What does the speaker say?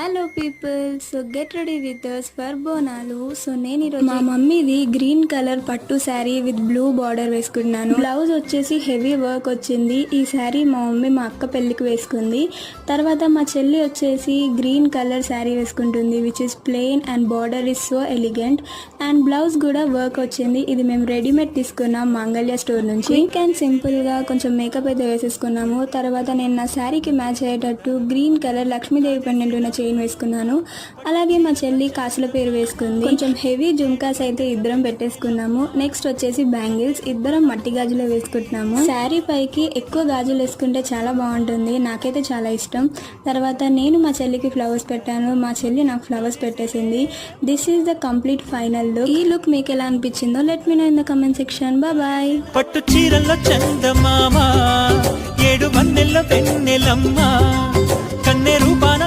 Hello people, so get ready with us for Bonalu. So నేను ఈరోజు మా మమ్మీది గ్రీన్ కలర్ పట్టు శారీ విత్ బ్లూ బార్డర్ వేసుకున్నాను. బ్లౌజ్ వచ్చేసి హెవీ వర్క్ వచ్చింది. ఈ శారీ మా మమ్మీ మా అక్క పెళ్ళికి వేసుకుంది. తర్వాత మా చెల్లి వచ్చేసి గ్రీన్ కలర్ శారీ వేసుకుంటుంది which is plain and border is so elegant and blouse కూడా వర్క్ వచ్చింది. ఇది మేము రెడీమేడ్ తీసుకున్నాం మాంగళ్య స్టోర్ నుంచి. క్విక్ అండ్ సింపుల్ గా కొంచెం మేకప్ అయితే వేసేసుకున్నాము. తర్వాత నేను నా శారీకి మ్యాచ్ అయ్యేటట్టు గ్రీన్ కలర్ లక్ష్మీదేవి పెండెంట్ ఉన్న చైన్ వేసుకున్నాను. అలాగే మా చెల్లి కాసుల పేరు వేసుకుంది. కొంచెం హెవీ జుమ్కాస్ అయితే ఇద్దరం పెట్టేసుకున్నాము. నెక్స్ట్ వచ్చేసి బ్యాంగిల్స్, ఇద్దరం మట్టి గాజులే వేసుకుంటున్నాము. శారీ పైకి ఎక్కువ గాజులు వేసుకుంటే చాలా బాగుంటుంది, నాకైతే చాలా ఇష్టం. తర్వాత నేను మా చెల్లికి ఫ్లవర్స్ పెట్టాను, మా చెల్లి నాకు ఫ్లవర్స్ పెట్టేసింది. This is the complete final look. ఈ లుక్ మీకు ఎలా అనిపించిందో let me know in the comment section. Bye. పట్టు చీరల్లో చందమామ, ఏడు మన్నెల్లో వెన్నెలమ్మ, కన్నె రూపాన